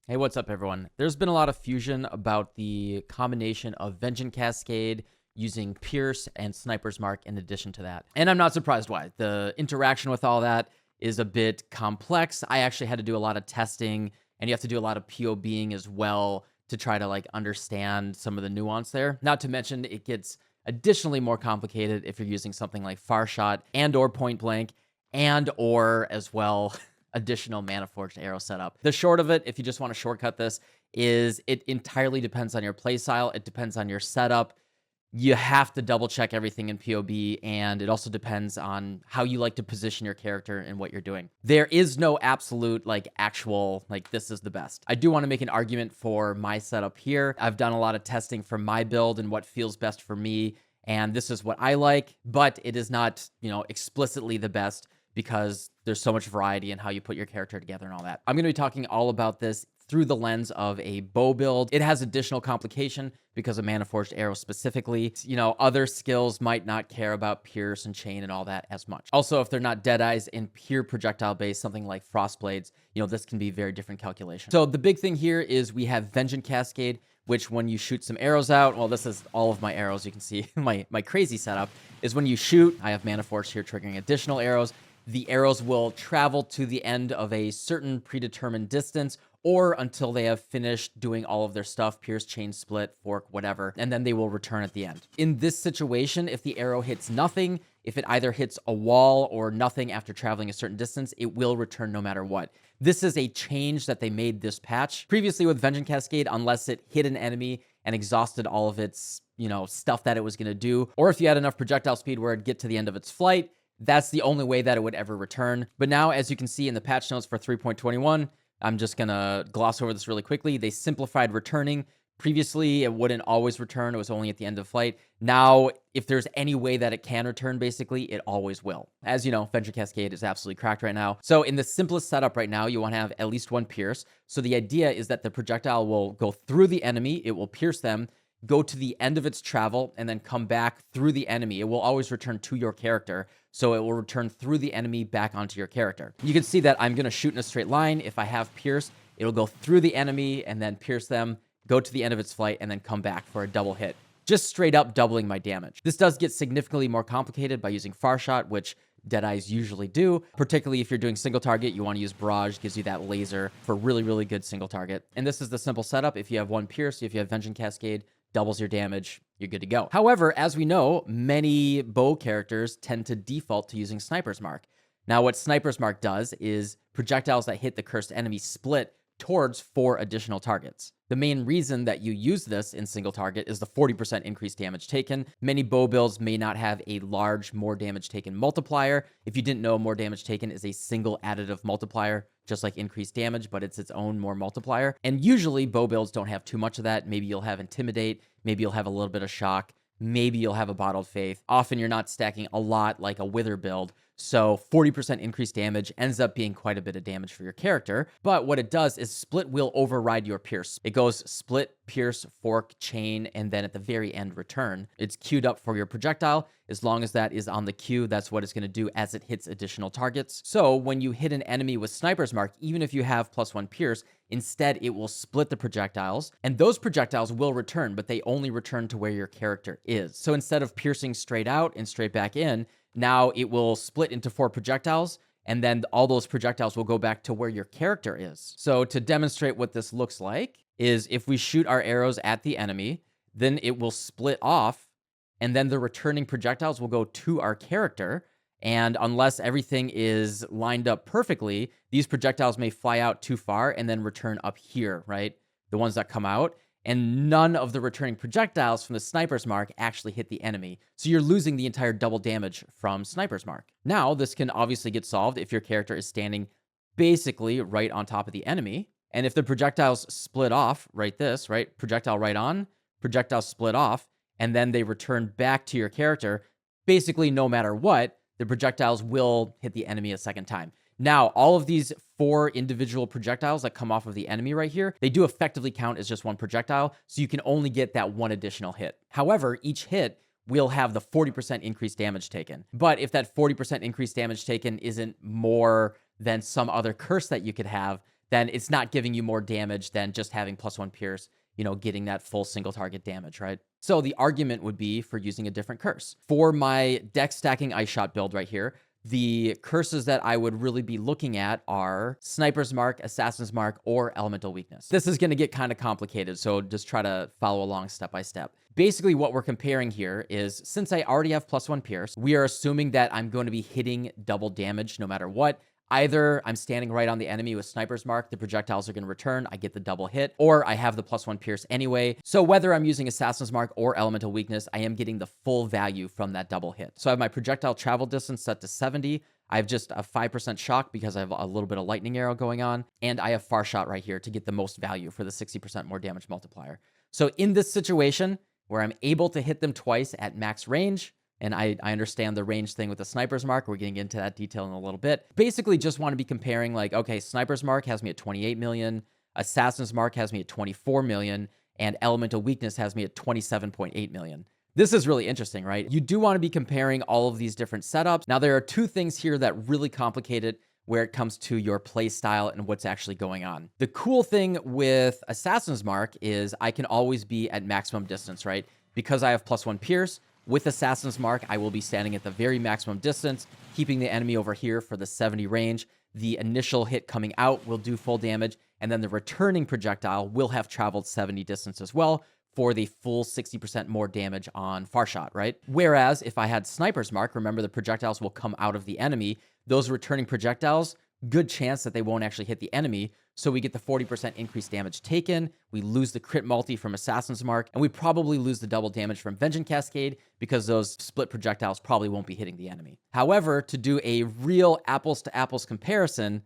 Hey, what's up, everyone? There's been a lot of fusion about the combination of Vengeant Cascade using Pierce and Sniper's Mark in addition to that. And I'm not surprised why. The interaction with all that is a bit complex. I actually had to do a lot of testing, and you have to do a lot of POBing as well to try to understand some of the nuance there. Not to mention it gets additionally more complicated if you're using something like Farshot and or Point Blank and or as well additional Manaforged Arrow setup. The short of it, if you just want to shortcut this, is it entirely depends on your playstyle. It depends on your setup. You have to double check everything in POB, and it also depends on how you like to position your character and what you're doing. There is no absolute, actual, this is the best. I do want to make an argument for my setup here. I've done a lot of testing for my build and what feels best for me, and this is what I like, but it is not, explicitly the best, because there's so much variety in how you put your character together and all that. I'm going to be talking all about this through the lens of a bow build. It has additional complication because of Manaforged Arrow specifically. Other skills might not care about Pierce and Chain and all that as much. Also, if they're not Deadeyes and pure projectile based, something like Frostblades, this can be very different calculation. So the big thing here is we have Vengeant Cascade, which when you shoot some arrows out, well, this is all of my arrows. You can see my crazy setup is when you shoot, I have Manaforged here triggering additional arrows. The arrows will travel to the end of a certain predetermined distance or until they have finished doing all of their stuff, pierce, chain, split, fork, whatever, and then they will return at the end. In this situation, if the arrow hits nothing, if it either hits a wall or nothing after traveling a certain distance, it will return no matter what. This is a change that they made this patch. Previously with Vengeant Cascade, unless it hit an enemy and exhausted all of its, stuff that it was going to do, or if you had enough projectile speed where it'd get to the end of its flight, that's the only way that it would ever return. But now, as you can see in the patch notes for 3.21, I'm just going to gloss over this really quickly. They simplified returning. Previously, it wouldn't always return. It was only at the end of flight. Now, if there's any way that it can return, basically, it always will. As you know, Vengeant Cascade is absolutely cracked right now. So in the simplest setup right now, you want to have at least one pierce. So the idea is that the projectile will go through the enemy. It will pierce them, go to the end of its travel, and then come back through the enemy. It will always return to your character, so it will return through the enemy back onto your character. You can see that I'm going to shoot in a straight line. If I have pierce, it'll go through the enemy and then pierce them, go to the end of its flight, and then come back for a double hit. Just straight up doubling my damage. This does get significantly more complicated by using Farshot, which Deadeyes usually do. Particularly if you're doing single target, you want to use Barrage, gives you that laser for really, really good single target. And this is the simple setup. If you have one pierce, if you have Vengeant Cascade, doubles your damage, you're good to go. However, as we know, many bow characters tend to default to using Sniper's Mark. Now, what Sniper's Mark does is projectiles that hit the cursed enemy split towards 4 additional targets. The main reason that you use this in single target is the 40% increased damage taken. Many bow builds may not have a large more damage taken multiplier. If you didn't know, more damage taken is a single additive multiplier, just like increased damage, but it's its own more multiplier. And usually bow builds don't have too much of that. Maybe you'll have Intimidate, maybe you'll have a little bit of Shock, maybe you'll have a Bottled Faith. Often you're not stacking a lot like a Wither build, so 40% increased damage ends up being quite a bit of damage for your character. But what it does is split will override your pierce. It goes split, pierce, fork, chain, and then at the very end return. It's queued up for your projectile. As long as that is on the queue, that's what it's going to do as it hits additional targets. So when you hit an enemy with Sniper's Mark, even if you have +1 pierce, instead it will split the projectiles, and those projectiles will return, but they only return to where your character is. So instead of piercing straight out and straight back in, now it will split into 4 projectiles, and then all those projectiles will go back to where your character is. So to demonstrate what this looks like is if we shoot our arrows at the enemy, then it will split off, and then the returning projectiles will go to our character. And unless everything is lined up perfectly, these projectiles may fly out too far and then return up here, right? The ones that come out. And none of the returning projectiles from the Sniper's Mark actually hit the enemy. So you're losing the entire double damage from Sniper's Mark. Now, this can obviously get solved if your character is standing basically right on top of the enemy. And if the projectiles split off, right, projectile right on, projectile split off, and then they return back to your character, basically no matter what, the projectiles will hit the enemy a second time. Now, all of these 4 individual projectiles that come off of the enemy right here, they do effectively count as just one projectile, so you can only get that one additional hit. However, each hit will have the 40% increased damage taken. But if that 40% increased damage taken isn't more than some other curse that you could have, then it's not giving you more damage than just having +1 pierce, getting that full single target damage, right? So the argument would be for using a different curse. For my deck stacking Ice Shot build right here, the curses that I would really be looking at are Sniper's Mark, Assassin's Mark, or Elemental Weakness. This is going to get kind of complicated, so just try to follow along step by step. Basically, what we're comparing here is, since I already have +1 pierce, we are assuming that I'm going to be hitting double damage no matter what. Either I'm standing right on the enemy with Sniper's Mark, the projectiles are going to return, I get the double hit, or I have the +1 pierce anyway. So whether I'm using Assassin's Mark or Elemental Weakness, I am getting the full value from that double hit. So I have my projectile travel distance set to 70. I have just a 5% shock because I have a little bit of lightning arrow going on, and I have far shot right here to get the most value for the 60% more damage multiplier. So in this situation where I'm able to hit them twice at max range, and I understand the range thing with the Sniper's Mark. We're getting into that detail in a little bit. Basically, just want to be comparing like, okay, Sniper's Mark has me at 28 million, Assassin's Mark has me at 24 million, and Elemental Weakness has me at 27.8 million. This is really interesting, right? You do want to be comparing all of these different setups. Now, there are two things here that really complicate it where it comes to your play style and what's actually going on. The cool thing with Assassin's Mark is I can always be at maximum distance, right? Because I have +1 pierce, with Assassin's Mark, I will be standing at the very maximum distance, keeping the enemy over here for the 70 range. The initial hit coming out will do full damage, and then the returning projectile will have traveled 70 distance as well for the full 60% more damage on far shot, right? Whereas if I had Sniper's Mark, remember the projectiles will come out of the enemy. Those returning projectiles, good chance that they won't actually hit the enemy. So we get the 40% increased damage taken, we lose the crit multi from Assassin's Mark, and we probably lose the double damage from Vengeant Cascade because those split projectiles probably won't be hitting the enemy. However, to do a real apples to apples comparison,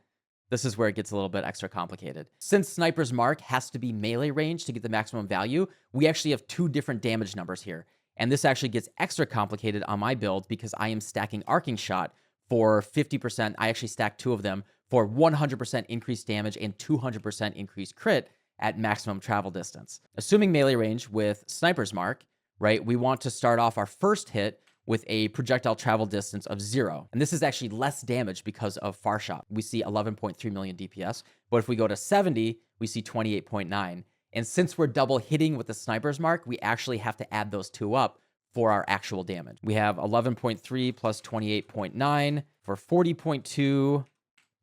this is where it gets a little bit extra complicated. Since Sniper's Mark has to be melee range to get the maximum value, we actually have two different damage numbers here. And this actually gets extra complicated on my build because I am stacking Arcing Shot for 50%. I actually stacked two of them for 100% increased damage and 200% increased crit at maximum travel distance. Assuming melee range with Sniper's Mark, right, we want to start off our first hit with a projectile travel distance of 0. And this is actually less damage because of far shot. We see 11.3 million DPS, but if we go to 70, we see 28.9. And since we're double hitting with the Sniper's Mark, we actually have to add those two up for our actual damage. We have 11.3 plus 28.9 for 40.2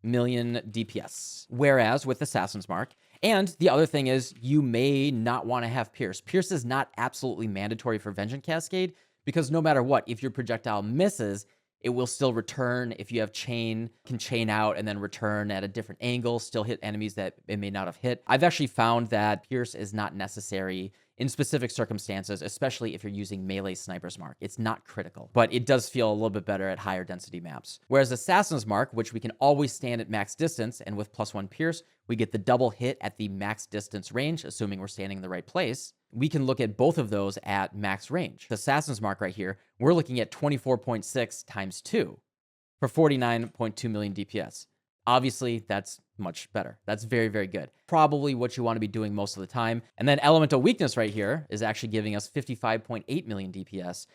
million DPS. Whereas with Assassin's Mark, and the other thing is you may not want to have Pierce. Pierce is not absolutely mandatory for Vengeant Cascade because no matter what, if your projectile misses, it will still return. If you have chain, can chain out and then return at a different angle, still hit enemies that it may not have hit. I've actually found that Pierce is not necessary in specific circumstances, especially if you're using melee Sniper's Mark. It's not critical, but it does feel a little bit better at higher density maps. Whereas Assassin's Mark, which we can always stand at max distance, and with +1 Pierce, we get the double hit at the max distance range, assuming we're standing in the right place. We can look at both of those at max range. The Assassin's Mark right here, we're looking at 24.6 times 2 for 49.2 million DPS. Obviously, that's much better. That's very, very good. Probably what you want to be doing most of the time. And then Elemental Weakness right here is actually giving us 55.8 million DPS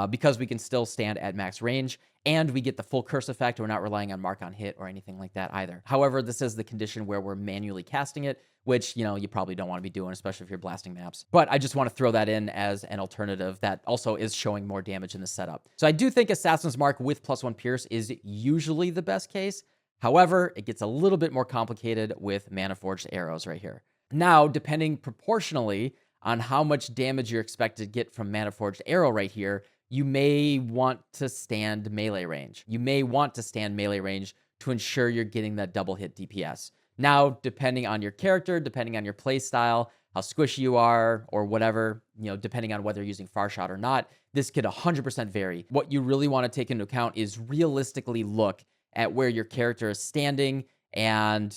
because we can still stand at max range and we get the full curse effect. We're not relying on mark on hit or anything like that either. However, this is the condition where we're manually casting it, which, you probably don't want to be doing, especially if you're blasting maps. But I just want to throw that in as an alternative that also is showing more damage in the setup. So I do think Assassin's Mark with +1 Pierce is usually the best case. However, it gets a little bit more complicated with Manaforged Arrows right here. Now, depending proportionally on how much damage you're expected to get from Manaforged Arrow right here, you may want to stand melee range. You may want to stand melee range to ensure you're getting that double hit DPS. Now, depending on your character, depending on your play style, how squishy you are, or whatever, depending on whether you're using far shot or not, this could 100% vary. What you really want to take into account is realistically look at where your character is standing and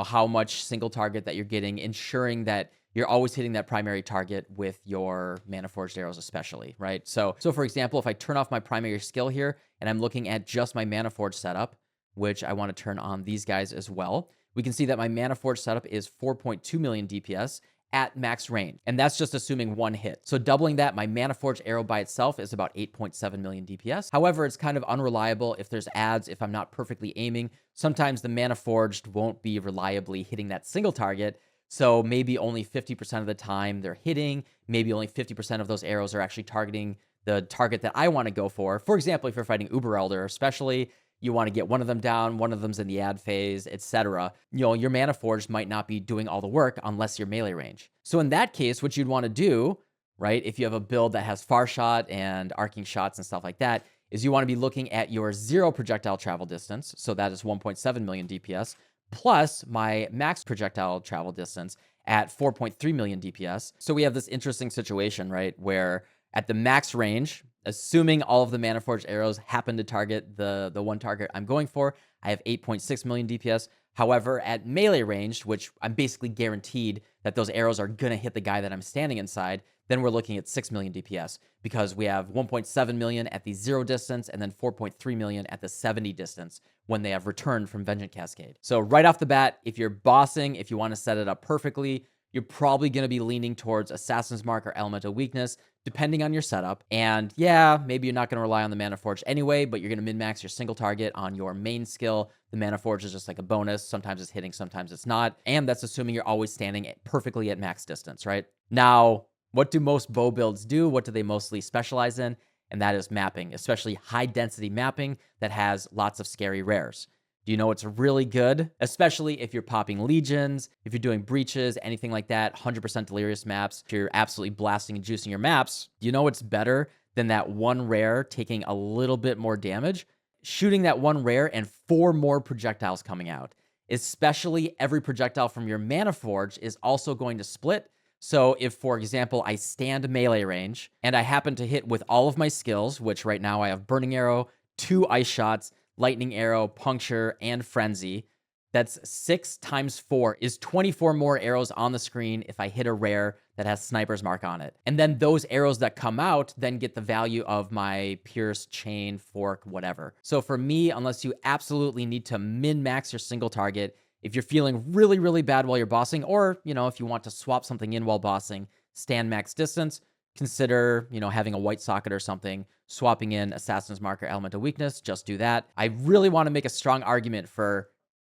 how much single target that you're getting, ensuring that you're always hitting that primary target with your Manaforged Arrows especially, right? So for example, if I turn off my primary skill here and I'm looking at just my Manaforged setup, which I want to turn on these guys as well, we can see that my Manaforged setup is 4.2 million DPS at max range. And that's just assuming one hit. So doubling that, my Manaforged Arrow by itself is about 8.7 million DPS. However, it's kind of unreliable if there's ads, if I'm not perfectly aiming. Sometimes the Manaforged won't be reliably hitting that single target. So maybe only 50% of the time they're hitting. Maybe only 50% of those arrows are actually targeting the target that I want to go for. For example, if you're fighting Uber Elder, especially, you want to get one of them down, one of them's in the ad phase, etc. Your Manaforged might not be doing all the work unless you're melee range. So in that case, what you'd want to do, right, if you have a build that has far shot and arcing shots and stuff like that, is you want to be looking at your 0 projectile travel distance. So that is 1.7 million DPS, plus my max projectile travel distance at 4.3 million DPS. So we have this interesting situation, right, where at the max range, assuming all of the Manaforged arrows happen to target the one target I'm going for, I have 8.6 million DPS. However, at melee range, which I'm basically guaranteed that those arrows are going to hit the guy that I'm standing inside, then we're looking at 6 million DPS because we have 1.7 million at the 0 distance and then 4.3 million at the 70 distance when they have returned from Vengeant Cascade. So right off the bat, if you're bossing, if you want to set it up perfectly, you're probably going to be leaning towards Assassin's Mark or Elemental Weakness, depending on your setup. And yeah, maybe you're not going to rely on the Manaforged anyway, but you're going to min-max your single target on your main skill. The Manaforged is just like a bonus. Sometimes it's hitting, sometimes it's not. And that's assuming you're always standing perfectly at max distance, right? Now, what do most bow builds do? What do they mostly specialize in? And that is mapping, especially high-density mapping that has lots of scary rares. Do you know what's really good? Especially if you're popping legions, if you're doing breaches, anything like that, 100% delirious maps, if you're absolutely blasting and juicing your maps, do you know what's better than that one rare taking a little bit more damage? Shooting that one rare and 4 more projectiles coming out. Especially every projectile from your Manaforged is also going to split. So if, for example, I stand melee range and I happen to hit with all of my skills, which right now I have Burning Arrow, 2 Ice Shots, Lightning Arrow, Puncture, and Frenzy. That's 6 times 4 is 24 more arrows on the screen if I hit a rare that has Sniper's Mark on it. And then those arrows that come out then get the value of my Pierce, Chain, Fork, whatever. So for me, unless you absolutely need to min-max your single target, if you're feeling really, really bad while you're bossing, or, if you want to swap something in while bossing, stand max distance, consider, having a white socket or something, swapping in Assassin's Mark or Elemental Weakness, just do that. I really want to make a strong argument for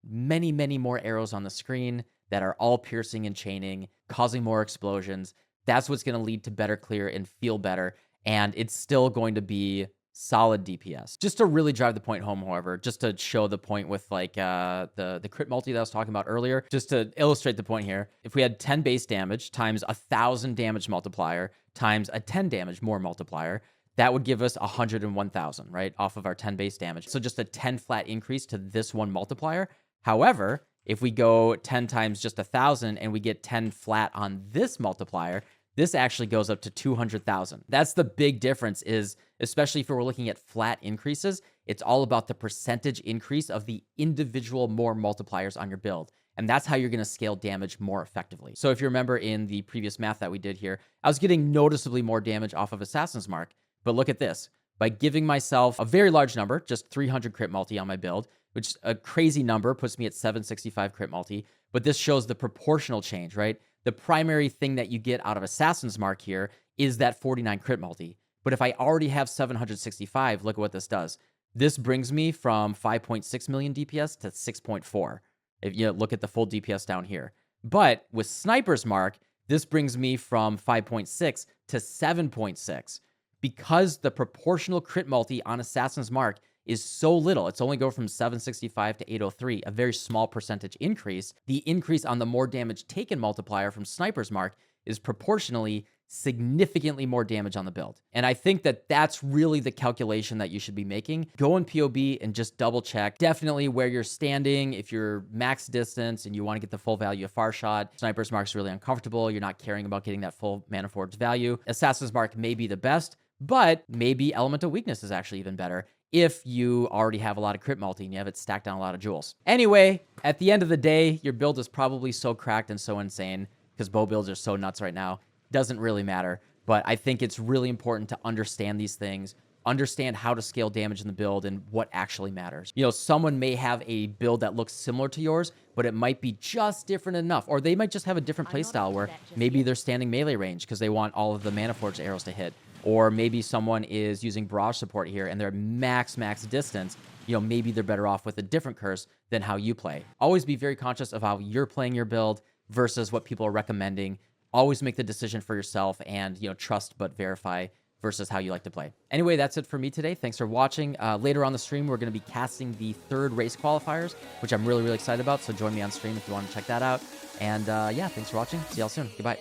many, many more arrows on the screen that are all piercing and chaining, causing more explosions. That's what's going to lead to better clear and feel better. And it's still going to be solid DPS. Just to really drive the point home, however, just to show the point with like the crit multi that I was talking about earlier, just to illustrate the point here, if we had 10 base damage times 1,000 damage multiplier times a 10 damage more multiplier, that would give us 101,000, right, off of our 10 base damage. So just a 10 flat increase to this one multiplier. However, if we go 10 times just 1,000 and we get 10 flat on this multiplier, this actually goes up to 200,000. That's the big difference is, especially if we're looking at flat increases, it's all about the percentage increase of the individual more multipliers on your build. And that's how you're going to scale damage more effectively. So if you remember in the previous math that we did here, I was getting noticeably more damage off of Assassin's Mark. But look at this. By giving myself a very large number, just 300 crit multi on my build, which a crazy number, puts me at 765 crit multi. But this shows the proportional change, right? The primary thing that you get out of Assassin's Mark here is that 49 crit multi. But if I already have 765, look at what this does. This brings me from 5.6 million DPS to 6.4. If you look at the full DPS down here. But with Sniper's Mark, this brings me from 5.6 to 7.6. Because the proportional crit multi on Assassin's Mark is so little, it's only go from 765 to 803, a very small percentage increase. The increase on the more damage taken multiplier from Sniper's Mark is proportionally significantly more damage on the build. And I think that that's really the calculation that you should be making. Go in POB and just double check. Definitely where you're standing, if you're max distance and you want to get the full value of far shot, Sniper's Mark's really uncomfortable. You're not caring about getting that full Manaforged value. Assassin's Mark may be the best, but maybe Elemental Weakness is actually even better if you already have a lot of crit multi and you have it stacked on a lot of jewels. Anyway, at the end of the day, your build is probably so cracked and so insane because bow builds are so nuts right now. Doesn't really matter. But I think it's really important to understand these things, understand how to scale damage in the build and what actually matters. You know, someone may have a build that looks similar to yours, but it might be just different enough, or they might just have a different playstyle where maybe they're standing melee range because they want all of the Manaforged arrows to hit, or maybe someone is using barrage support here and they're max distance. You know, maybe they're better off with a different curse than how you play. Always be very conscious of how you're playing your build versus what people are recommending. Always make the decision for yourself and, you know, trust but verify versus how you like to play. Anyway, that's it for me today. Thanks for watching. Later on the stream, we're going to be casting the 3rd race qualifiers, which I'm really excited about. So join me on stream if you want to check that out. And yeah, thanks for watching. See y'all soon. Goodbye.